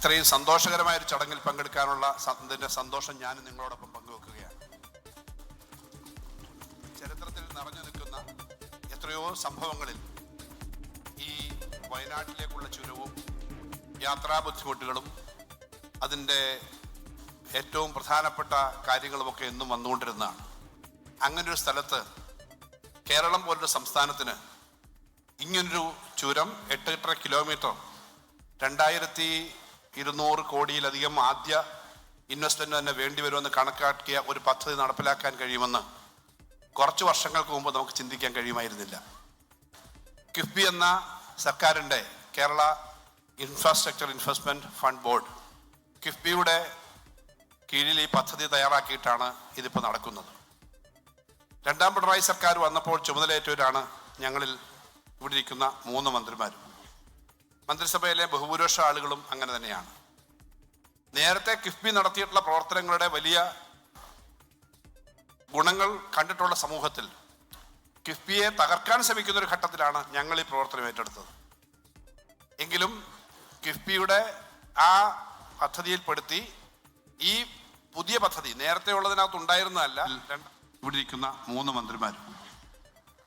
ഇത്രയും സന്തോഷകരമായ ഒരു ചടങ്ങിൽ പങ്കെടുക്കാനുള്ള സന്തോഷം ഞാൻ നിങ്ങളോടൊപ്പം പങ്കുവെക്കുകയാണ്. ചരിത്രത്തിൽ നിറഞ്ഞു നിൽക്കുന്ന എത്രയോ സംഭവങ്ങളിൽ ഈ വയനാട്ടിലേക്കുള്ള ചുരവും യാത്രാ ബുദ്ധിമുട്ടുകളും അതിൻ്റെ ഏറ്റവും പ്രധാനപ്പെട്ട കാര്യങ്ങളുമൊക്കെ എന്നും വന്നുകൊണ്ടിരുന്നതാണ്. അങ്ങനൊരു സ്ഥലത്ത് കേരളം പോലൊരു സംസ്ഥാനത്തിന് ഇങ്ങനൊരു ചുരം 8.5 കിലോമീറ്റർ 2200 കോടിയിലധികം ആദ്യ ഇൻവെസ്റ്റ്മെന്റ് തന്നെ വേണ്ടിവരുമെന്ന് കണക്കാക്കിയ ഒരു പദ്ധതി നടപ്പിലാക്കാൻ കഴിയുമെന്ന് കുറച്ച് വർഷങ്ങൾക്ക് മുമ്പ് നമുക്ക് ചിന്തിക്കാൻ കഴിയുമായിരുന്നില്ല. കിഫ്ബി എന്ന സർക്കാരിൻ്റെ Kerala infrastructure investment fund board കിഫ്ബിയുടെ കീഴിൽ ഈ പദ്ധതി തയ്യാറാക്കിയിട്ടാണ് ഇതിപ്പോൾ നടക്കുന്നത്. രണ്ടാം പിണറായി സർക്കാർ വന്നപ്പോൾ ചുമതലയേറ്റവരാണ് ഞങ്ങളിൽ ഇവിടെ ഇരിക്കുന്ന 3 മന്ത്രിമാരും. മന്ത്രിസഭയിലെ ബഹുഭൂരിപക്ഷ ആളുകളും അങ്ങനെ തന്നെയാണ്. നേരത്തെ കിഫ്ബി നടത്തിയിട്ടുള്ള പ്രവർത്തനങ്ങളുടെ വലിയ ഗുണങ്ങൾ കണ്ടിട്ടുള്ള സമൂഹത്തിൽ കിഫ്ബിയെ തകർക്കാൻ ശ്രമിക്കുന്ന ഒരു ഘട്ടത്തിലാണ് ഞങ്ങൾ ഈ പ്രവർത്തനം ഏറ്റെടുത്തത്. എങ്കിലും കിഫ്ബിയുടെ ആ പദ്ധതിയിൽപ്പെടുത്തി ഈ പുതിയ പദ്ധതി നേരത്തെ ഉള്ളതിനകത്ത് ഉണ്ടായിരുന്നതല്ല. ഇവിടെ ഇരിക്കുന്ന 3 മന്ത്രിമാരും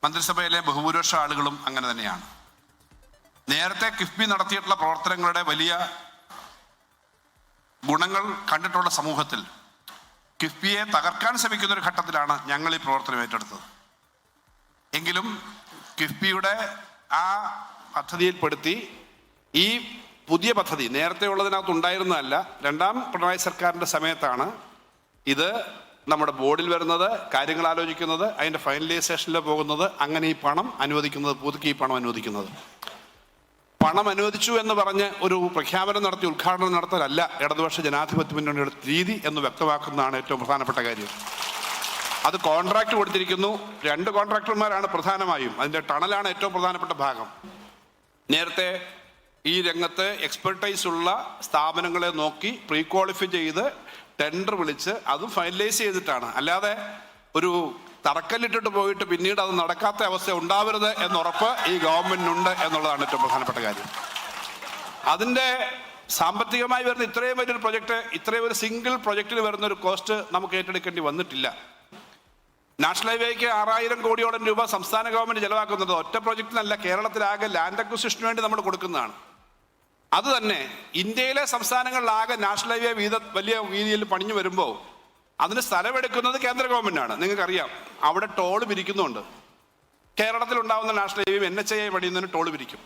മന്ത്രിസഭയിലെ ബഹുഭൂരിപക്ഷ ആളുകളും അങ്ങനെ തന്നെയാണ്. നേരത്തെ കിഫ്ബി നടത്തിയിട്ടുള്ള പ്രവർത്തനങ്ങളുടെ വലിയ ഗുണങ്ങൾ കണ്ടിട്ടുള്ള സമൂഹത്തിൽ കിഫ്ബിയെ തകർക്കാൻ ശ്രമിക്കുന്ന ഒരു ഘട്ടത്തിലാണ് ഞങ്ങൾ ഈ പ്രവർത്തനം ഏറ്റെടുത്തത്. എങ്കിലും കിഫ്ബിയുടെ ആ പദ്ധതിയിൽപ്പെടുത്തി ഈ പുതിയ പദ്ധതി നേരത്തെ ഉള്ളതിനകത്ത് ഉണ്ടായിരുന്നതല്ല. രണ്ടാം പിണറായി സർക്കാരിൻ്റെ സമയത്താണ് ഇത് നമ്മുടെ ബോർഡിൽ വരുന്നത്, കാര്യങ്ങൾ ആലോചിക്കുന്നത്, അതിൻ്റെ ഫൈനലൈസേഷനിൽ പോകുന്നത്, അങ്ങനെ ഈ പണം അനുവദിക്കുന്നത്, പുതുക്കി ഈ പണം അനുവദിക്കുന്നത്. പണം അനുവദിച്ചു എന്ന് പറഞ്ഞ് ഒരു പ്രഖ്യാപനം നടത്തി ഉദ്ഘാടനം നടത്തലല്ല ഇടതുപക്ഷ ജനാധിപത്യ മുന്നണിയുടെ രീതി എന്ന് വ്യക്തമാക്കുന്നതാണ് ഏറ്റവും പ്രധാനപ്പെട്ട കാര്യം. അത് കോൺട്രാക്ട് കൊടുത്തിരിക്കുന്നു. 2 കോൺട്രാക്ടർമാരാണ് പ്രധാനമായും. അതിൻ്റെ ടണലാണ് ഏറ്റവും പ്രധാനപ്പെട്ട ഭാഗം. നേരത്തെ ഈ രംഗത്ത് എക്സ്പെർട്ടൈസ് ഉള്ള സ്ഥാപനങ്ങളെ നോക്കി പ്രീ ക്വാളിഫൈ ചെയ്ത് ടെൻഡർ വിളിച്ച് അതും ഫൈനലൈസ് ചെയ്തിട്ടാണ്. അല്ലാതെ ഒരു തറക്കല്ലിട്ടിട്ട് പോയിട്ട് പിന്നീട് അത് നടക്കാത്ത അവസ്ഥ ഉണ്ടാവരുത് എന്നുറപ്പ് ഈ ഗവൺമെന്റിനുണ്ട് എന്നുള്ളതാണ് ഏറ്റവും പ്രധാനപ്പെട്ട കാര്യം. അതിൻ്റെ സാമ്പത്തികമായി വരുന്ന ഇത്രയും വലിയൊരു പ്രൊജക്ട്, ഇത്രയും ഒരു സിംഗിൾ പ്രൊജക്റ്റിന് വരുന്ന ഒരു കോസ്റ്റ് നമുക്ക് ഏറ്റെടുക്കേണ്ടി വന്നിട്ടില്ല. നാഷണൽ ഹൈവേക്ക് 6000 കോടിയോളം രൂപ സംസ്ഥാന ഗവൺമെന്റ് ചെലവാക്കുന്നത് ഒറ്റ പ്രൊജക്റ്റിനല്ല, കേരളത്തിലാകെ ലാൻഡ് അക്വിസിഷന് വേണ്ടി നമ്മൾ കൊടുക്കുന്നതാണ്. അത് തന്നെ ഇന്ത്യയിലെ സംസ്ഥാനങ്ങളിലാകെ നാഷണൽ ഹൈവേ വലിയ വീതിയിൽ പണിഞ്ഞു വരുമ്പോൾ അതിന് സ്ഥലമെടുക്കുന്നത് കേന്ദ്ര ഗവൺമെന്റാണ്. നിങ്ങൾക്കറിയാം, അവിടെ ടോൾ പിരിക്കുന്നുണ്ട്. കേരളത്തിലുണ്ടാകുന്ന നാഷണൽ ഹൈവേ NHAI പണിയുന്നതിന് ടോൾ പിരിക്കും.